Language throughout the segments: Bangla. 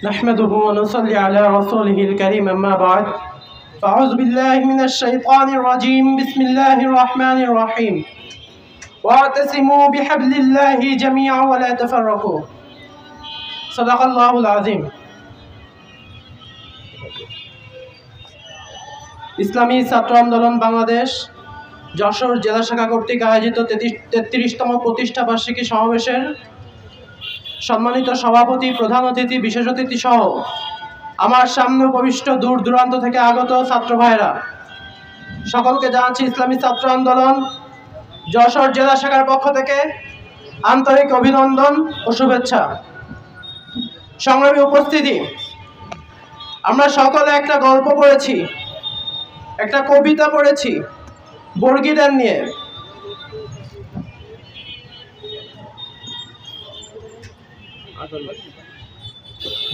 نحمده ونصلي على رسوله الكريم أما بعد فأعوذ بالله من الشيطان الرجيم بسم الله الرحمن الرحيم واعتصموا بحبل الله جميعا ولا تفرقوا صدق الله العظيم ইসলামী ছাত্র আন্দোলন বাংলাদেশ যশোর জেলা শাখা কর্তৃক আয়োজিত 33তম প্রতিষ্ঠা বার্ষিকী সমাবেশের সম্মানিত সভাপতি, প্রধান অতিথি, বিশেষ অতিথি সহ আমার সামনে উপবিষ্ট দূর দূরান্ত থেকে আগত ছাত্র ভাইরা সকলকে জানাচ্ছি ইসলামী ছাত্র আন্দোলন যশোর জেলা শাখার পক্ষ থেকে আন্তরিক অভিনন্দন ও শুভেচ্ছা। সংগ্রামী উপস্থিতি, আমরা সকলে একটা গল্প পড়েছি, একটা কবিতা পড়েছি বর্গীদের নিয়ে।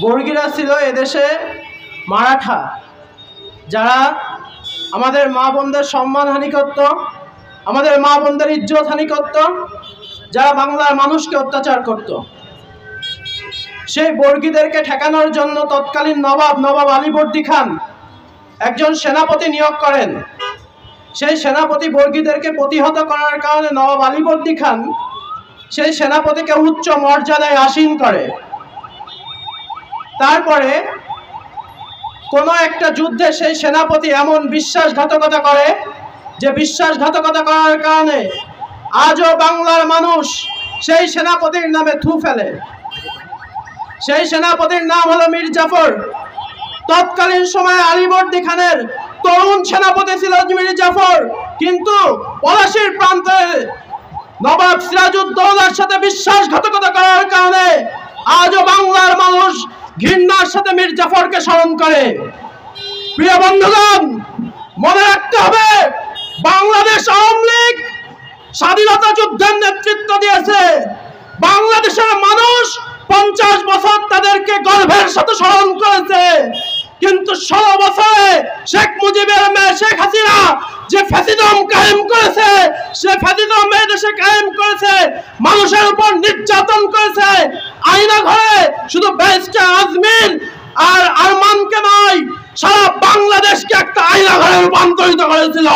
বর্গীরা ছিল এদেশে মারাঠা, যারা আমাদের মা বোনদের সম্মান হানি করত, আমাদের মা বোনদের ইজ্জত হানি করত, যারা বাংলার মানুষকে অত্যাচার করত। সেই বর্গীদেরকে ঠেকানোর জন্য তৎকালীন নবাব আলীবর্দী খান একজন সেনাপতি নিয়োগ করেন। সেই সেনাপতি বর্গীদেরকে প্রতিহত করার কারণে নবাব আলীবর্দী খান সেই সেনাপতিকে উচ্চ মর্যাদায় আসীন করে। তারপরে কোনো একটা যুদ্ধে সেই সেনাপতি এমন বিশ্বাসঘাতকতা করে যে বিশ্বাসঘাতকতা করার কারণে আজও বাংলার মানুষ সেই সেনাপতির নামে থু ফেলে। সেই সেনাপতির নাম হলো মীর জাফর। তৎকালীন সময়ে আলীবর্দী খানের তরুণ সেনাপতি ছিল মীর জাফর, কিন্তু পলাশীর প্রান্তে নবাব সিরাজউদ্দৌলার সাথে বিশ্বাসঘাতকতা করার কারণে আজও বাংলার মানুষ ঘৃণার সাথে মীর জাফরকে স্মরণ করে। প্রিয় বন্ধুগণ, মনে রাখতে হবে, বাংলাদেশ আওয়ামী লীগ স্বাধীনতা যুদ্ধের নেতৃত্ব দিয়েছে। বাংলাদেশের মানুষ 50 বছর তাদেরকে গর্বের সাথে স্মরণ করেছে, কিন্তু 16 বছরে শেখ মুজিবের মেয়ে শেখ হাসিনা যে ফ্যাসিজম কায়েম করেছে, সে ফ্যাসিজম এই দেশে কায়েম করেছে, মানুষের উপর নির্যাতন করেছে। আয়না ঘরে শুধু ব্যারিস্টার আজমির আর আরমানকে নয়, সারা বাংলাদেশকে একটা আয়না ঘরে রূপান্তরিত করেছিল।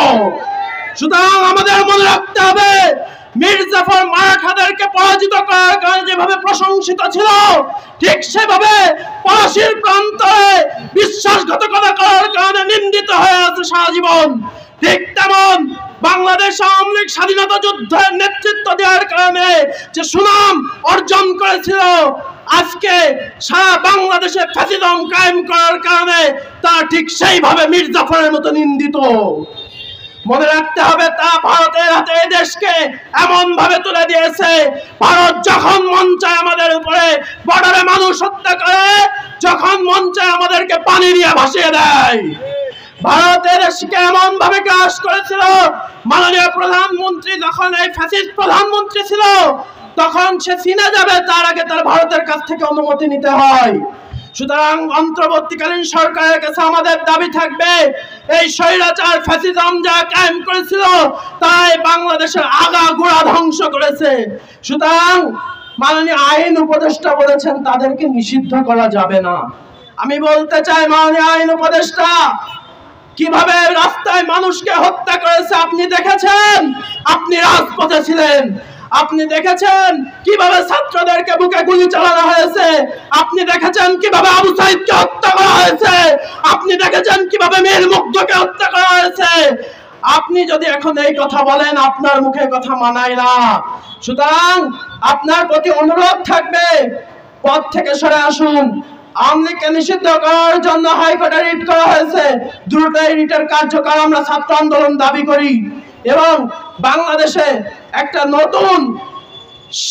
সুতরাং আমাদের মনে রাখতে হবে, মীর জাফর মারাঠাদেরকে পরাজিত করার কারণে যেভাবে প্রশংসিত ছিল, ঠিক সেভাবে পলাশীর প্রান্তরে বিশ্বাসঘাতকতা করার কারণে নিন্দিত হয়ে আছে সারা জীবন। ঠিক তেমন বাংলাদেশ আওয়ামী লীগ স্বাধীনতা যুদ্ধের নেতৃত্ব দেওয়ার কারণে যে সুনাম অর্জন করেছিল, আজকে সারা বাংলাদেশে ফ্যাসিজম কায়েম করার কারণে তা ঠিক সেইভাবে মীর জাফরের মতো নিন্দিত। মনে রাখতে হবে, তা ভারতের হাতে এই দেশকে এমন ভাবে তুলে দিয়েছে, ভারত যখন মন চায় আমাদের উপরে বর্ডারে মানুষ হত্যা করে, যখন মন চায় আমাদেরকে পানি দিয়ে ভাসিয়ে দেয়। ভারতের দেশকে এমন ভাবে গ্রাস করেছিল, মাননীয় প্রধানমন্ত্রী যখন এই ফ্যাসিস্ট প্রধানমন্ত্রী ছিল, তখন সে চীনে যাবে তার আগে তার ভারতের কাছ থেকে অনুমতি নিতে হয়। সুতরাং অন্তর্বর্তীকালীন সরকারের কাছে আমাদের দাবি থাকবে, এই স্বৈরাচার ফ্যাসিজম যা কায়েম করেছিল তাই বাংলাদেশের আগাগোড়া ধ্বংস করেছে। সুতরাং মাননীয় আইন উপদেষ্টা বলেছেন তাদেরকে নিষিদ্ধ করা যাবে না। আমি বলতে চাই, মাননীয় আইন উপদেষ্টা কিভাবে রাস্তায় মানুষকে হত্যা করেছে আপনি দেখেছেন, আপনি রাজপথে ছিলেন। আপনি দেখেছেন কিভাবে ছাত্রদেরকে বুকে গুলি চালানো হয়েছে, আপনি দেখেছেন কিভাবে আবু সাইদকে হত্যা করা হয়েছে, আপনি দেখেছেন কিভাবে মীর মুগ্ধকে হত্যা করা হয়েছে। আপনি যদি এখন এই কথা বলেন, আপনার মুখে কথা মানায় না। সুতরাং আপনার প্রতি অনুরোধ থাকবে, পদ থেকে সরে আসুন। আওয়ামী লীগকে নিষিদ্ধ করার জন্য হাইকোর্টে রিট করা হয়েছে, দ্রুত এই রিটের কার্যকর আমরা ছাত্র আন্দোলন দাবি করি এবং বাংলাদেশে একটা নতুন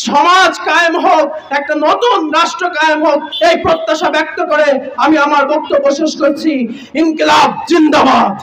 সমাজ কায়েম হোক, একটা নতুন রাষ্ট্র কায়েম হোক, এই প্রত্যাশা ব্যক্ত করে আমি আমার বক্তব্য শেষ করছি। ইনকিলাব জিন্দাবাদ।